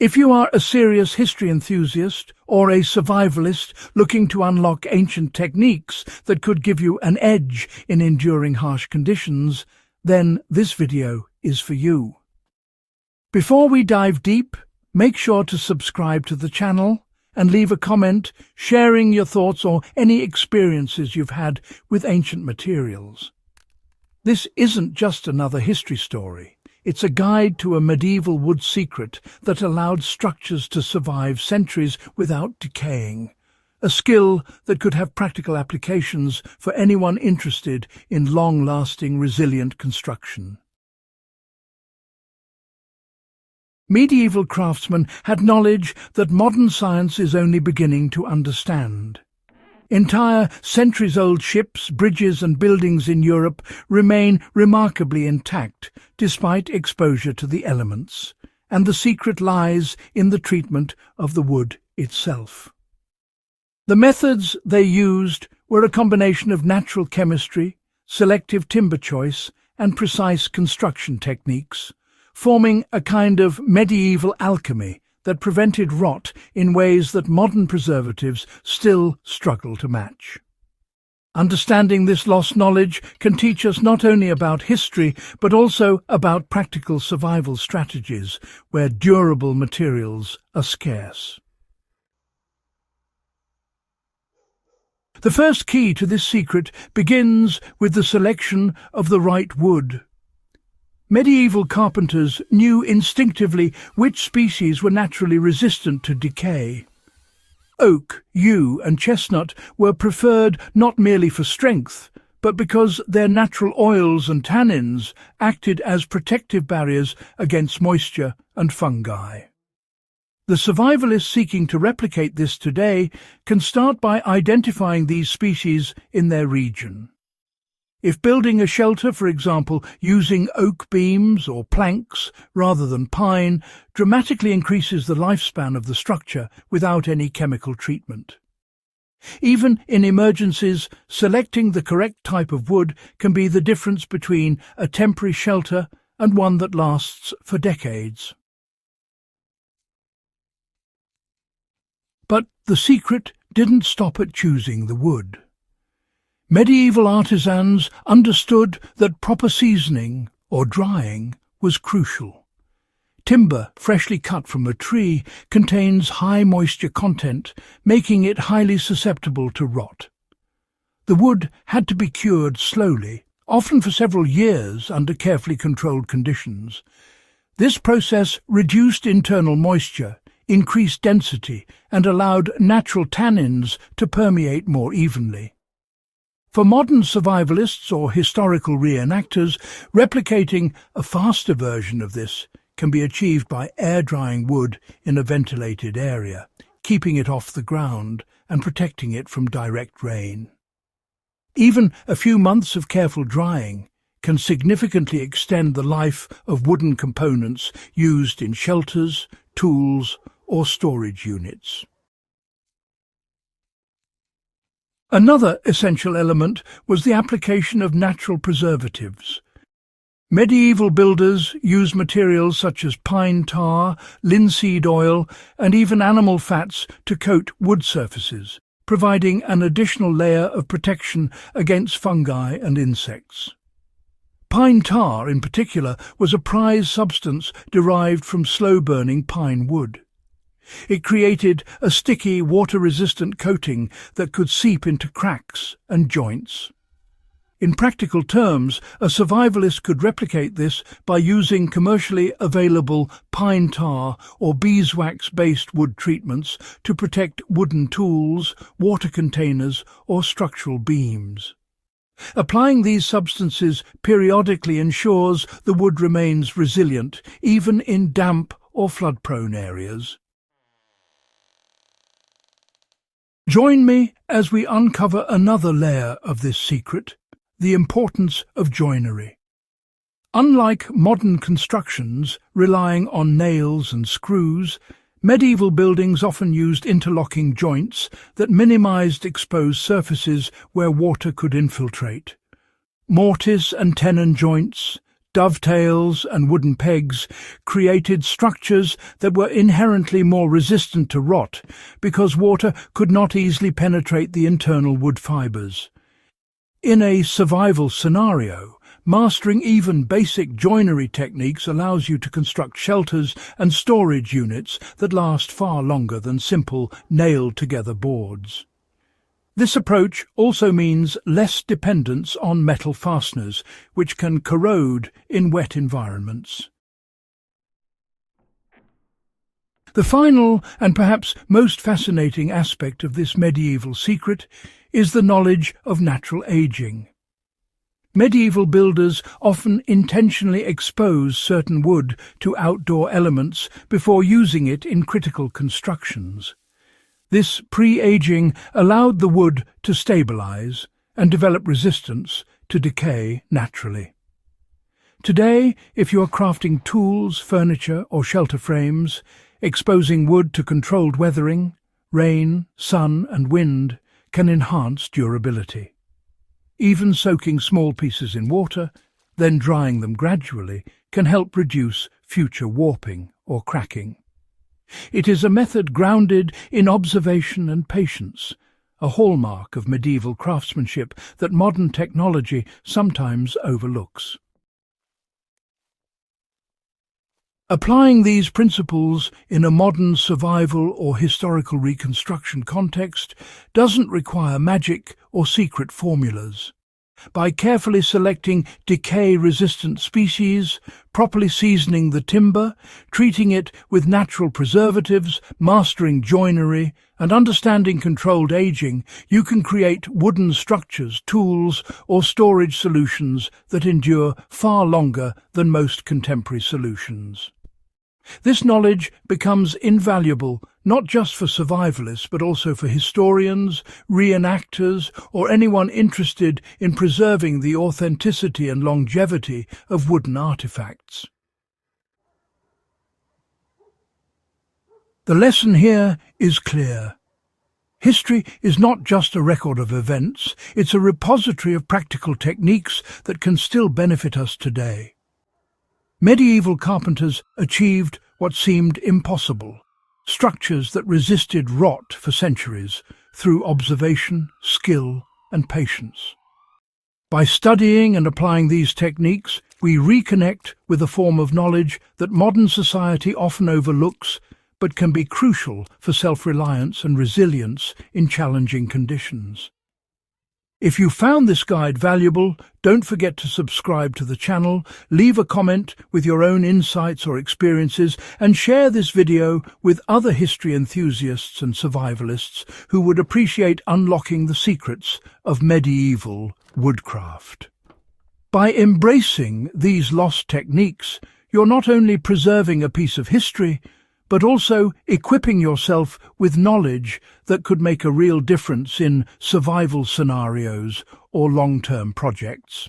If you are a serious history enthusiast or a survivalist looking to unlock ancient techniques that could give you an edge in enduring harsh conditions, then this video is for you. Before we dive deep, make sure to subscribe to the channel and leave a comment sharing your thoughts or any experiences you've had with ancient materials. This isn't just another history story. It's a guide to a medieval wood secret that allowed structures to survive centuries without decaying, a skill that could have practical applications for anyone interested in long-lasting, resilient construction. Medieval craftsmen had knowledge that modern science is only beginning to understand. Entire centuries-old ships, bridges and buildings in Europe remain remarkably intact despite exposure to the elements, and the secret lies in the treatment of the wood itself. The methods they used were a combination of natural chemistry, selective timber choice and precise construction techniques, forming a kind of medieval alchemy that prevented rot in ways that modern preservatives still struggle to match. Understanding this lost knowledge can teach us not only about history, but also about practical survival strategies where durable materials are scarce. The first key to this secret begins with the selection of the right wood. Medieval carpenters knew instinctively which species were naturally resistant to decay. Oak, yew and chestnut were preferred not merely for strength, but because their natural oils and tannins acted as protective barriers against moisture and fungi. The survivalists seeking to replicate this today can start by identifying these species in their region. If building a shelter, for example, using oak beams or planks rather than pine, dramatically increases the lifespan of the structure without any chemical treatment. Even in emergencies, selecting the correct type of wood can be the difference between a temporary shelter and one that lasts for decades. But the secret didn't stop at choosing the wood. Medieval artisans understood that proper seasoning, or drying, was crucial. Timber, freshly cut from a tree, contains high moisture content, making it highly susceptible to rot. The wood had to be cured slowly, often for several years under carefully controlled conditions. This process reduced internal moisture, increased density, and allowed natural tannins to permeate more evenly. For modern survivalists or historical reenactors, replicating a faster version of this can be achieved by air-drying wood in a ventilated area, keeping it off the ground and protecting it from direct rain. Even a few months of careful drying can significantly extend the life of wooden components used in shelters, tools, or storage units. Another essential element was the application of natural preservatives. Medieval builders used materials such as pine tar, linseed oil, and even animal fats to coat wood surfaces, providing an additional layer of protection against fungi and insects. Pine tar, in particular, was a prized substance derived from slow-burning pine wood. It created a sticky, water-resistant coating that could seep into cracks and joints. In practical terms, a survivalist could replicate this by using commercially available pine tar or beeswax-based wood treatments to protect wooden tools, water containers, or structural beams. Applying these substances periodically ensures the wood remains resilient, even in damp or flood-prone areas. Join me as we uncover another layer of this secret, the importance of joinery. Unlike modern constructions relying on nails and screws, medieval buildings often used interlocking joints that minimized exposed surfaces where water could infiltrate. Mortise-and-tenon joints, dovetails and wooden pegs created structures that were inherently more resistant to rot because water could not easily penetrate the internal wood fibres. In a survival scenario, mastering even basic joinery techniques allows you to construct shelters and storage units that last far longer than simple nailed-together boards. This approach also means less dependence on metal fasteners, which can corrode in wet environments. The final and perhaps most fascinating aspect of this medieval secret is the knowledge of natural aging. Medieval builders often intentionally expose certain wood to outdoor elements before using it in critical constructions. This pre-aging allowed the wood to stabilize and develop resistance to decay naturally. Today, if you are crafting tools, furniture, or shelter frames, exposing wood to controlled weathering, rain, sun, and wind can enhance durability. Even soaking small pieces in water, then drying them gradually, can help reduce future warping or cracking. It is a method grounded in observation and patience, a hallmark of medieval craftsmanship that modern technology sometimes overlooks. Applying these principles in a modern survival or historical reconstruction context doesn't require magic or secret formulas. By carefully selecting decay-resistant species, properly seasoning the timber, treating it with natural preservatives, mastering joinery, and understanding controlled aging, you can create wooden structures, tools, or storage solutions that endure far longer than most contemporary solutions. This knowledge becomes invaluable not just for survivalists but also for historians, reenactors, or anyone interested in preserving the authenticity and longevity of wooden artifacts. The lesson here is clear. History is not just a record of events, it's a repository of practical techniques that can still benefit us today. Medieval carpenters achieved what seemed impossible, structures that resisted rot for centuries through observation, skill, and patience. By studying and applying these techniques, we reconnect with a form of knowledge that modern society often overlooks but can be crucial for self-reliance and resilience in challenging conditions. If you found this guide valuable, don't forget to subscribe to the channel, leave a comment with your own insights or experiences, and share this video with other history enthusiasts and survivalists who would appreciate unlocking the secrets of medieval woodcraft. By embracing these lost techniques, you're not only preserving a piece of history, but also equipping yourself with knowledge that could make a real difference in survival scenarios or long-term projects.